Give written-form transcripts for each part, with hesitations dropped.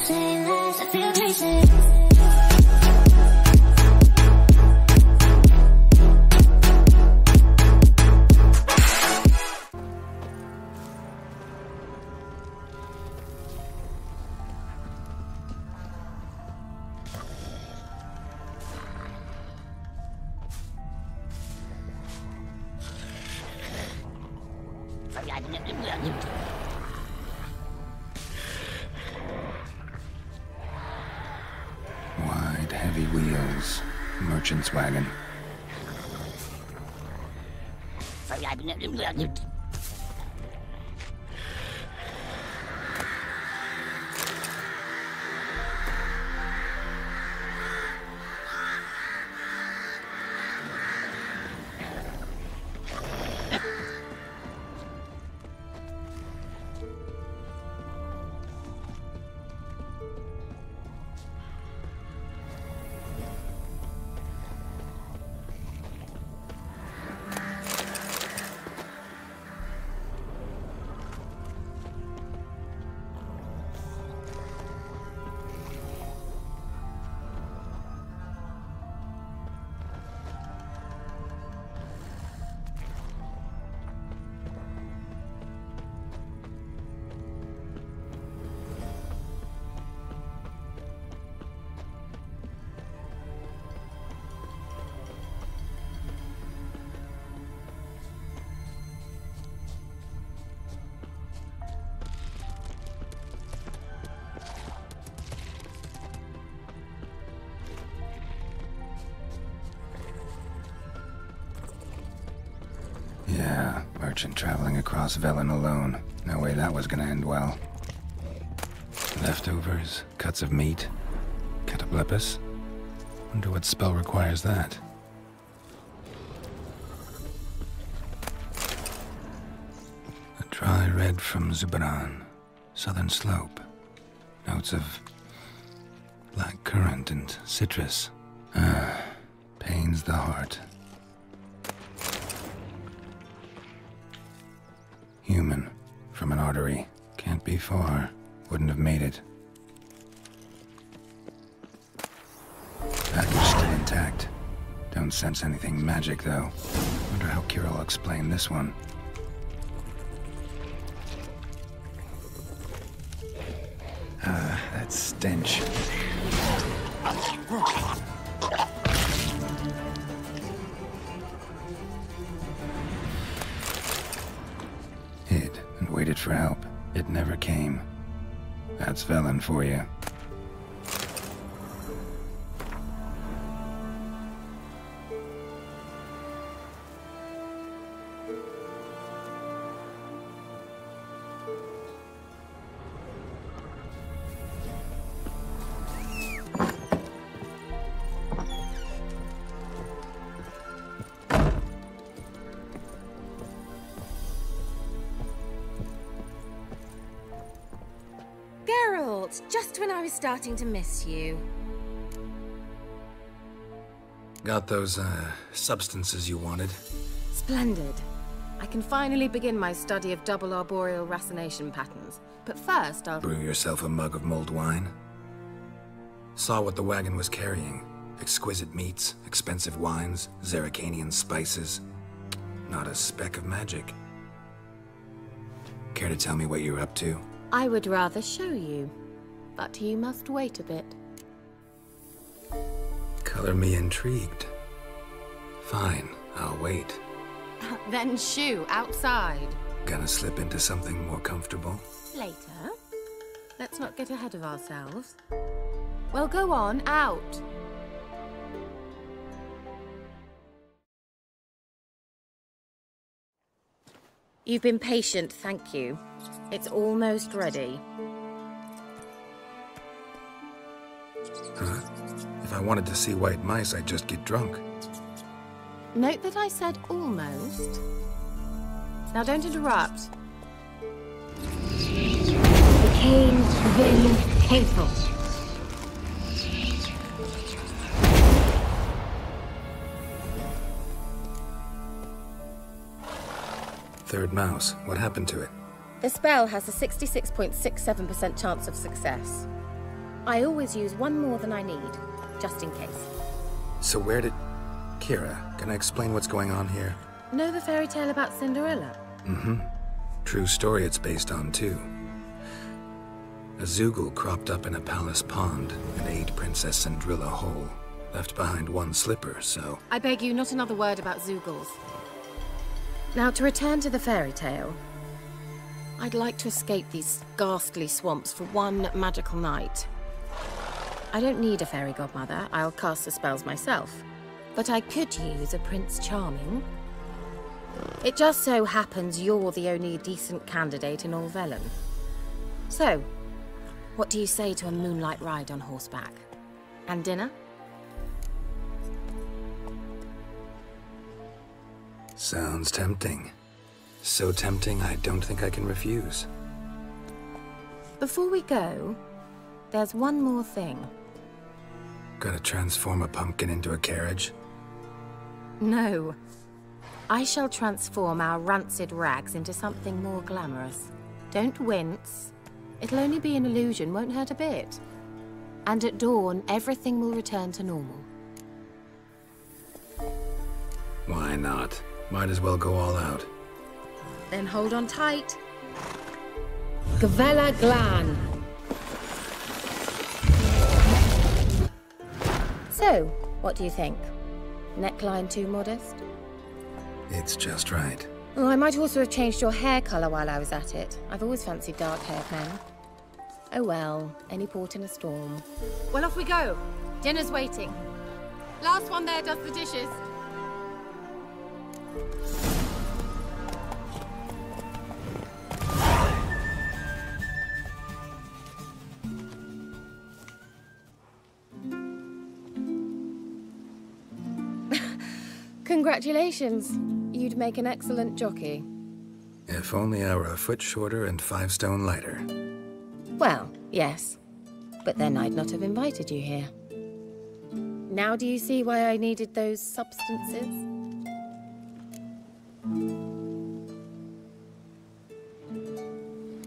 say less, I feel crazy. Wide, heavy wheels. Merchant's wagon. Yeah, merchant traveling across Velen alone. No way that was gonna end well. Leftovers, cuts of meat, cataplepis. Wonder what spell requires that. A dry red from Zubaran, southern slope. Notes of black currant and citrus. Pains the heart. Human, from an artery. Can't be far. Wouldn't have made it. Package still intact. Don't sense anything magic, though. Wonder how Kira will explain this one. That stench. Hid and waited for help. It never came. That's Velen for you. Just when I was starting to miss you. Got those, substances you wanted? Splendid. I can finally begin my study of double arboreal racination patterns. But first, I'll... Brew yourself a mug of mulled wine? Saw what the wagon was carrying. Exquisite meats, expensive wines, Zerrikanian spices. Not a speck of magic. Care to tell me what you're up to? I would rather show you. But you must wait a bit. Color me intrigued. Fine, I'll wait. Then shoo, outside. Gonna slip into something more comfortable? Later. Let's not get ahead of ourselves. Well, go on, out. You've been patient, thank you. It's almost ready. Huh? If I wanted to see white mice, I'd just get drunk. Note that I said almost. Now don't interrupt. Became very painful. Third mouse. What happened to it? The spell has a 66.67% chance of success. I always use one more than I need, just in case. So where did... Kira, can I explain what's going on here? Know the fairy tale about Cinderella? Mm-hmm. True story it's based on, too. A Zoogle cropped up in a palace pond and ate Princess Cinderella whole. Left behind one slipper, so... I beg you, not another word about Zoogles. Now, to return to the fairy tale, I'd like to escape these ghastly swamps for one magical night. I don't need a fairy godmother, I'll cast the spells myself. But I could use a Prince Charming. It just so happens you're the only decent candidate in all Velen. So, what do you say to a moonlight ride on horseback? And dinner? Sounds tempting. So tempting, I don't think I can refuse. Before we go, there's one more thing. Gotta transform a pumpkin into a carriage? No. I shall transform our rancid rags into something more glamorous. Don't wince. It'll only be an illusion, won't hurt a bit. And at dawn, everything will return to normal. Why not? Might as well go all out. Then hold on tight. Gavella Glan. So, what do you think? Neckline too modest? It's just right. Oh, I might also have changed your hair colour while I was at it. I've always fancied dark-haired men. Oh well, any port in a storm. Well, off we go. Dinner's waiting. Last one there does the dishes. Congratulations. You'd make an excellent jockey. If only I were a foot shorter and 5 stone lighter. Well, yes. But then I'd not have invited you here. Now do you see why I needed those substances?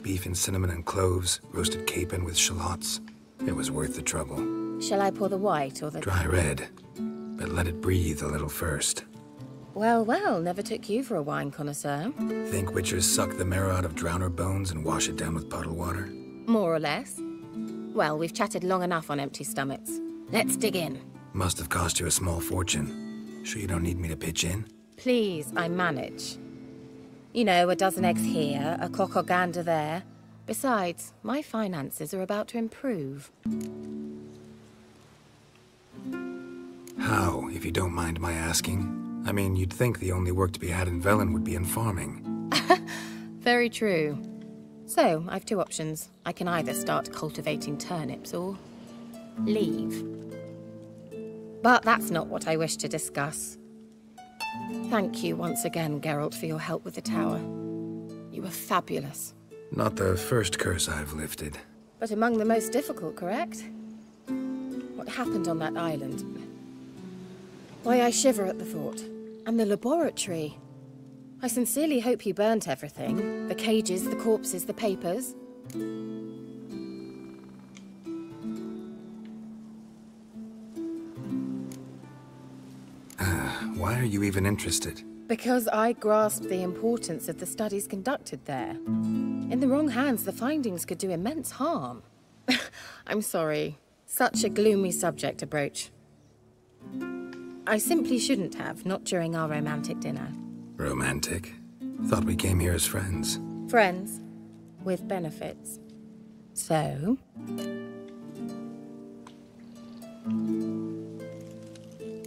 Beef and cinnamon and cloves, roasted capon with shallots. It was worth the trouble. Shall I pour the white or the... Dry red, but let it breathe a little first. Well, well, never took you for a wine connoisseur. Think witchers suck the marrow out of drowner bones and wash it down with puddle water? More or less. Well, we've chatted long enough on empty stomachs. Let's dig in. Must have cost you a small fortune. Sure you don't need me to pitch in? Please, I manage. You know, a dozen eggs here, a cock or gander there. Besides, my finances are about to improve. How, if you don't mind my asking? I mean, you'd think the only work to be had in Velen would be in farming. Very true. So, I've 2 options. I can either start cultivating turnips or leave. But that's not what I wish to discuss. Thank you once again, Geralt, for your help with the tower. You were fabulous. Not the first curse I've lifted. But among the most difficult, correct? What happened on that island? Why, I shiver at the thought. And the laboratory. I sincerely hope you burnt everything. The cages, the corpses, the papers. Why are you even interested? Because I grasped the importance of the studies conducted there. In the wrong hands, the findings could do immense harm. I'm sorry. Such a gloomy subject to broach. I simply shouldn't have, not during our romantic dinner. Romantic? Thought we came here as friends. Friends. With benefits. So...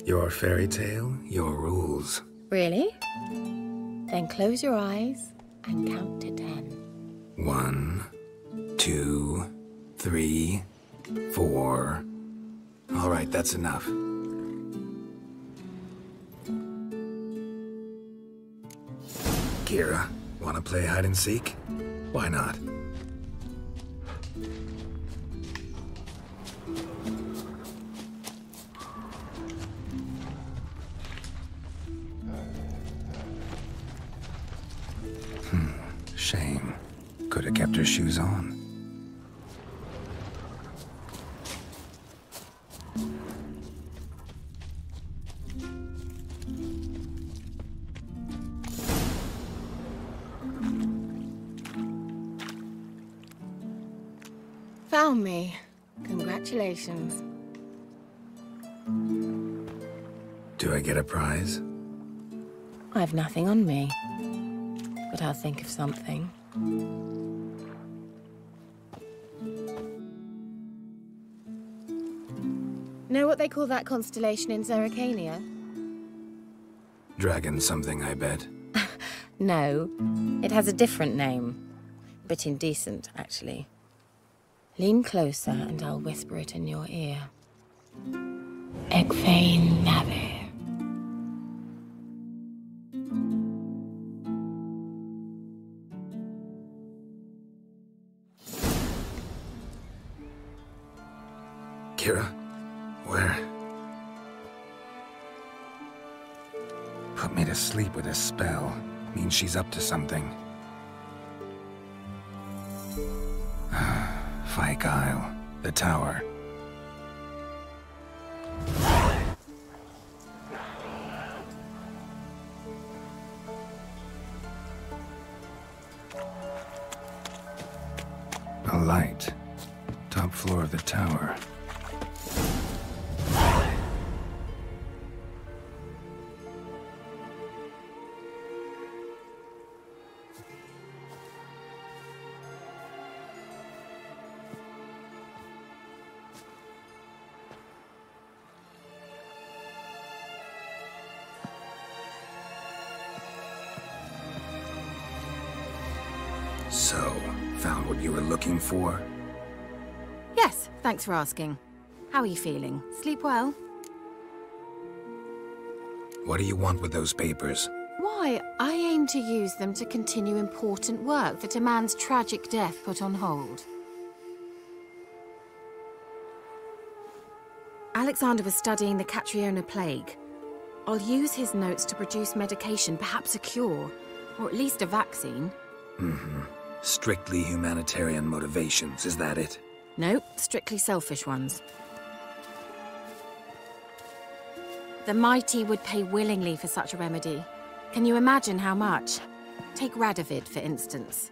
Your fairy tale, your rules. Really? Then close your eyes and count to 10. 1, 2, 3, 4. All right, that's enough. Kira, wanna play hide and seek? Why not? Shame. Could have kept her shoes on. Found me. Congratulations. Do I get a prize? I've nothing on me, but I'll think of something. Know what they call that constellation in Zerrikania? Dragon something, I bet. No, it has a different name. Bit indecent, actually. Lean closer and I'll whisper it in your ear. Egfain Navi. Kira? Where? Put me to sleep with a spell. Means she's up to something. Fyke Isle. The tower. A light. Top floor of the tower. So, found what you were looking for? Yes, thanks for asking. How are you feeling? Sleep well? What do you want with those papers? Why, I aim to use them to continue important work that a man's tragic death put on hold. Alexander was studying the Catriona plague. I'll use his notes to produce medication, perhaps a cure, or at least a vaccine. Mm-hmm. Strictly humanitarian motivations, is that it? Nope, strictly selfish ones. The mighty would pay willingly for such a remedy. Can you imagine how much? Take Radovid, for instance.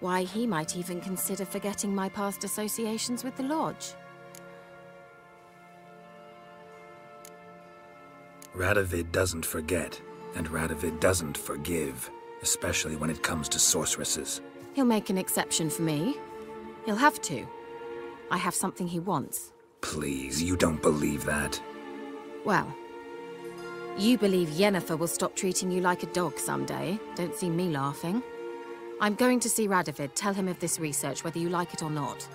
Why, he might even consider forgetting my past associations with the Lodge. Radovid doesn't forget, and Radovid doesn't forgive, especially when it comes to sorceresses. He'll make an exception for me. He'll have to. I have something he wants. Please, you don't believe that. Well, you believe Yennefer will stop treating you like a dog someday. Don't see me laughing. I'm going to see Radovid, tell him of this research, whether you like it or not.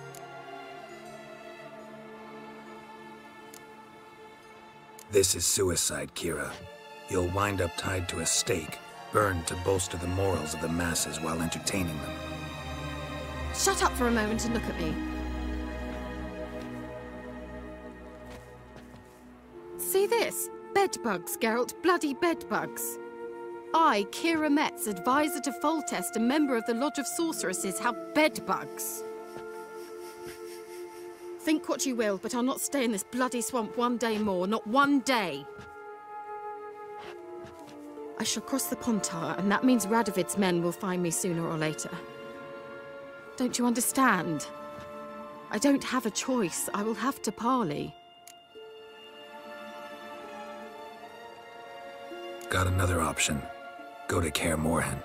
This is suicide, Kira. You'll wind up tied to a stake, burned to bolster the morals of the masses while entertaining them. Shut up for a moment and look at me. See this? Bedbugs, Geralt. Bloody bedbugs. I, Kira Metz, advisor to Foltest, a member of the Lodge of Sorceresses, have bedbugs. Think what you will, but I'll not stay in this bloody swamp one day more. Not one day. I shall cross the Pontar, and that means Radovid's men will find me sooner or later. Don't you understand? I don't have a choice. I will have to parley. Got another option. Go to Kaer Morhen.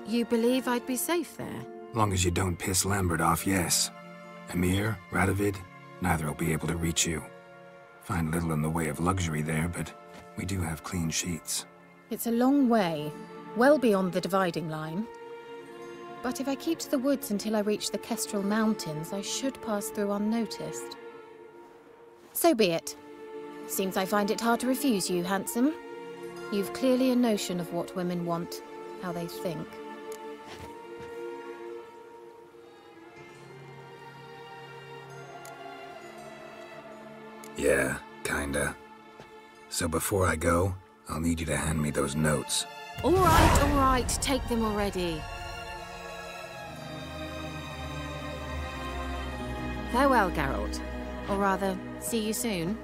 You believe I'd be safe there? Long as you don't piss Lambert off, yes. Emir, Radovid, neither will be able to reach you. Find little in the way of luxury there, but we do have clean sheets. It's a long way, well beyond the dividing line. But if I keep to the woods until I reach the Kestrel Mountains, I should pass through unnoticed. So be it. Seems I find it hard to refuse you, handsome. You've clearly a notion of what women want, how they think. Yeah, kinda. So before I go, I'll need you to hand me those notes. All right, take them already. Farewell, Geralt. Or rather, see you soon.